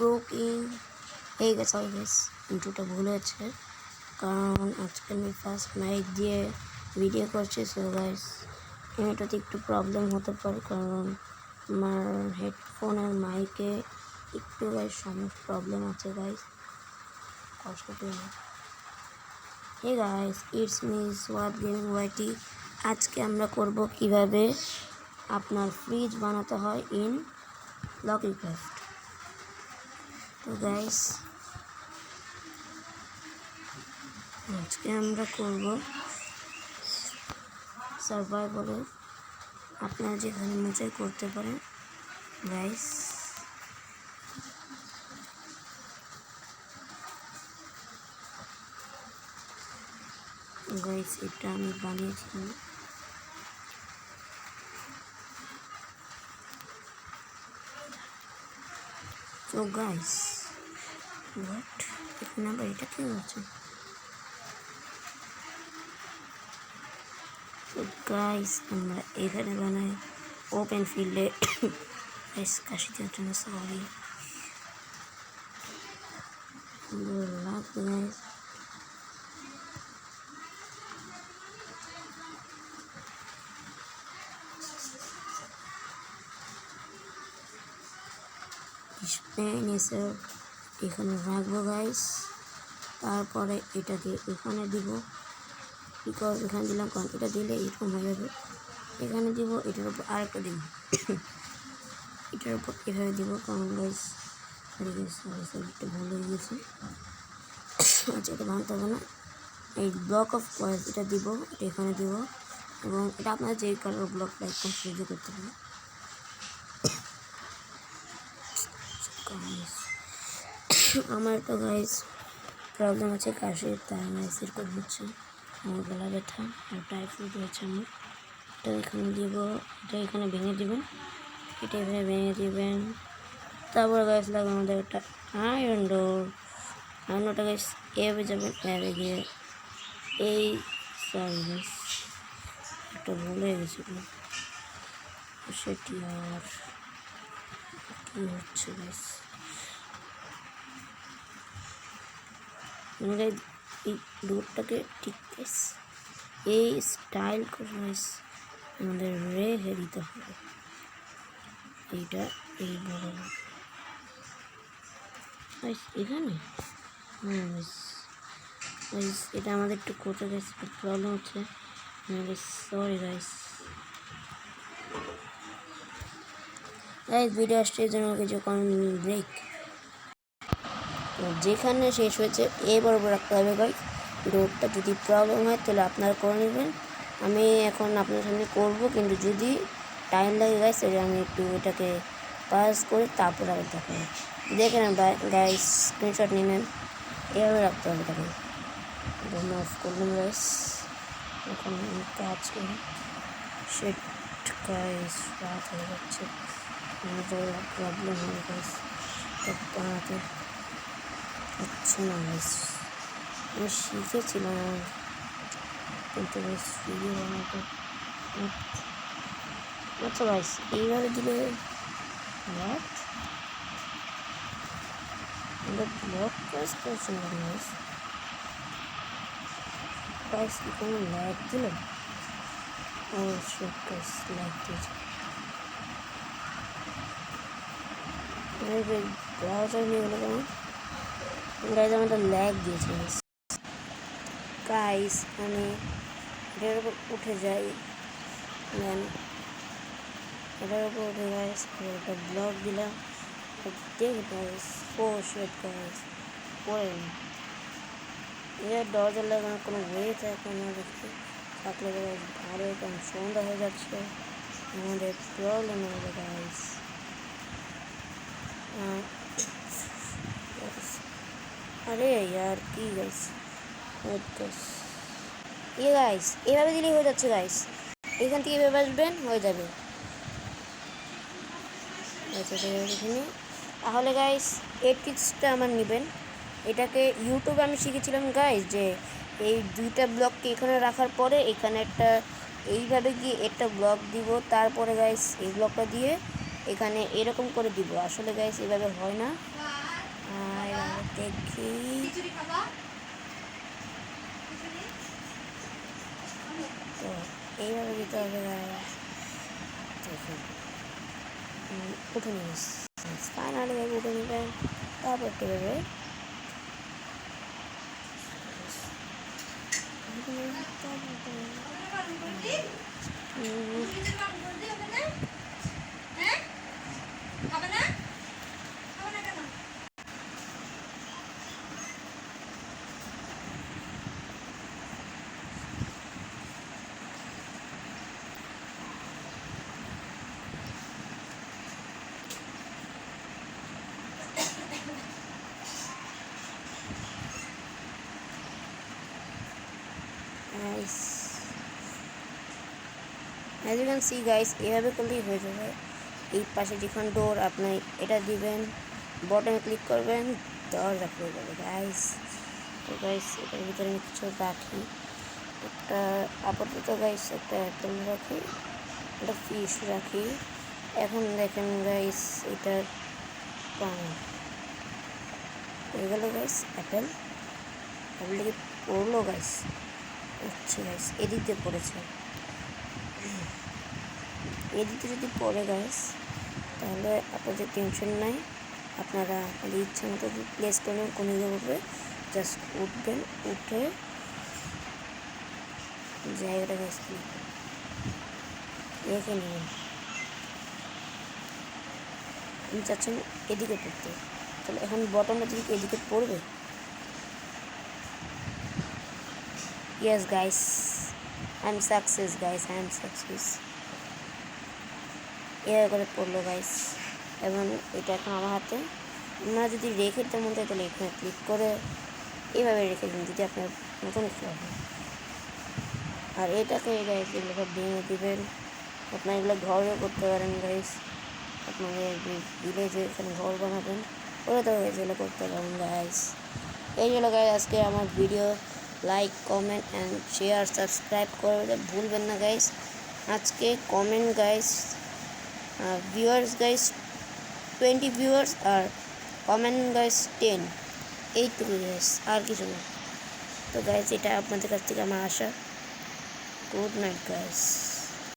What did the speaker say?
Broking এই গেছে। Sorry guys, ইন্ট্রোটা ভুল হয়েছে, কারণ আজকে আমি ফার্স্ট মাইক দিয়ে ভিডিও করছি। সো গাইস এটাতে একটু প্রবলেম হতে পারে, কারণ আমার হেডফোনের মাইকে একটু গাইস প্রবলেম আছে গাইস, কষ্ট পেয়ে না। Hey guys, it's me Swad gaming YT. আজকে আমরা করব কিভাবে আপনার ফ্রিজ বানাতে হয় ইন লভক্রাফট। তো গাইস আজকে আমরা করব সার্ভাইভালে, আপনারা যেখানে মজাই করতে পারেন গাইস। গাইস এটা আমি বানিয়েছিলাম। তো গাইস হোয়াট, এখানে আবার এটা কি হচ্ছে? তো গাইস আমরা এখানে বানাই ওপেন ফিল্ডে। গাইস কাশিতে হচ্ছে না, সরি গাইস। পেন এসে এখানে রাখবো গাইস, তারপরে এটাকে এখানে দিব, বিকজ এখানে দিলাম কারণ এটা দিলে এরকম হয়ে যাবে। এখানে দিব, এটার উপর আরেকটা দিব, এটার উপর এভাবে দিব, কারণ গাইস সরি একটু ভুল হয়ে গেছে। আচ্ছা এটা ভাঙতে হবে না। এই ব্লক অফ কয়েস এটা দিব, এটা এখানে দিব, এবং এটা আপনারা যে কালার ব্লক লাইক কনফিউজ করতে পারেন। আমার তো গাইস প্রবলেম আছে কাশির, তাই আমার সিরকম হচ্ছে, আমার গলা ব্যথা আর টাইফয়েড হয়েছে আমার। এটা এখানে দিব, এটা এখানে ভেঙে দিবেন, এটা এখানে ভেঙে দিবেন। তারপর গাইস লাগবে আমাদের একটা আয়রন ডোর। আয়রনটা গাইস এভাবে যাবেন, এভাবে গিয়ে এই সরি গাইস একটা ভুল হয়ে গেছিলো, সেটি আর কি হচ্ছে গাইস। এই ডোরটাকে ঠিক এই স্টাইল করে আমাদের রেখে দিতে হবে। এইটা এই বড় এখানে এটা আমাদের একটু কোথাও গেছে, একটু প্রবলেম হচ্ছে, সরি গাইস। ভিডিও আসছে এই জন্য কিছু ব্রেক, তো যেখানে শেষ হয়েছে এই বরাবর রাখতে হবে গাইস। ডোরটা যদি প্রবলেম হয় তাহলে আপনারা করে নেবেন, আমি এখন আপনার সামনে করব, কিন্তু যদি টাইম লাগে গাইস তাহলে আমি একটু এটাকে পাস করে তারপর আবার দেখাবো। দেখে নেন গাইস, স্ক্রিনশট নিয়ে নেন, এভাবে রাখতে হবে তাকে। অফ করলাম গাইস, এখন কাজ করি। সেট গাইস রাত হয়ে যাচ্ছে, প্রবলেম হবে গাইস বানাতে হচ্ছে না গাইস। আমি শিখেছিলাম কিন্তু ভিডিও বানাতে। আচ্ছা গাইস এইভাবে দিলে আমরা ব্লক কাজ করছি না গাইস। গাইস কি কোনো ল্যাগ দিল? ও শিট গাইস ল্যাগ দিয়েছে। ব্রাউজার নিয়ে গেলো কেন গাইস? আমাদের ল্যাগ দিয়েছে গাইস। আমি এটার উপর উঠে যাই, দেন এটার উপর উঠে গাইস একটা ব্লক দিলাম, দেখ গাইস ও শিট গাইস পড়ে না। এর দরজা লাগানোর কোনো ওয়ে থাকে না দেখতে থাকলে গাইস ভালো, কারণ সন্ধ্যা হয়ে যাচ্ছে, আমাদের প্রবলেম হবে গাইস। আরে ইয়ার কি গাইস, এ গাইস এভাবে দিলেই হয়ে যাচ্ছে গাইস। এখান থেকে এভাবে আসবেন, হয়ে যাবে। তাহলে গাইস এই টিপসটা আমার নেবেন। এটাকে ইউটিউবে আমি শিখেছিলাম গাইস, যে এই দুইটা ব্লককে এখানে রাখার পরে এখানে একটা এইভাবে গিয়ে একটা ব্লক দিব, তারপরে গাইস এই ব্লকটা দিয়ে এখানে এরকম করে দিব। আসলে গাইস এভাবে হয় না, দেখি তো এইভাবে দিতে হবে দেখুন উঠে নিস ফাইনালি উঠে নেবেন তারপর টেবে Nice. As you can see guys, এভাবে করলেই হয়ে যাবে। এই পাশে যেখানে ডোর আপনি এটা দিবেন, বটনে ক্লিক করবেন, দরজা খুলে যাবে গাইস। তো গাইস এটার ভিতরে আমি কিছু রাখি, একটা আপাতত গাইস একটা অ্যাপেল রাখি, একটা ফিশ রাখি। এখন দেখেন গাইস এটার হয়ে গেল গাইস অ্যাপেল। অ্যাপেলটাকে পড়লো গাইস, আচ্ছা গাইস এদিক দিয়ে পড়েছে, এদিকে যদি পড়ে গাইস তাহলে আপনাদের টেনশন নাই, আপনারা আপনাদের ইচ্ছা মতো প্লেস করবেন, কোনো উঠবে জাস্ট উঠবেন, উঠে জায়গাটা গাইস রেখে নেবেন। আপনি চাচ্ছেন এদিকে পড়তে, তাহলে এখন বটনটা যদি এদিকে পড়বে। Yes guys, I am success guys, I am success. এভাবে করে পড়লো গাইস, এবং এটা এখন আমার হাতে। আপনারা যদি রেখে দিতে মন চায় তাহলে এখানে ক্লিক করে এইভাবে রেখে দিন, যদি আপনার নতুন কিছু হবে। আর এটাকে গাইস এগুলো সব ভেঙে দেবেন, আপনারা এগুলো ঘরও করতে পারেন গাইস, আপনাদের ভিলেজে এখানে ঘর বানাবেন ওটাতেও এগুলো করতে পারেন গাইস। এই হলো গাইস আজকে আমার video, like comment and share subscribe করতে ভুলবেন না গাইস। আজকে comment guys viewers guys 20 viewers আর কমেন্ট গাইস 10, এইটুকু গাইস, আর কিছু না। তো গাইস এটা আপনাদের কাছ থেকে আমার আশা। Good night guys.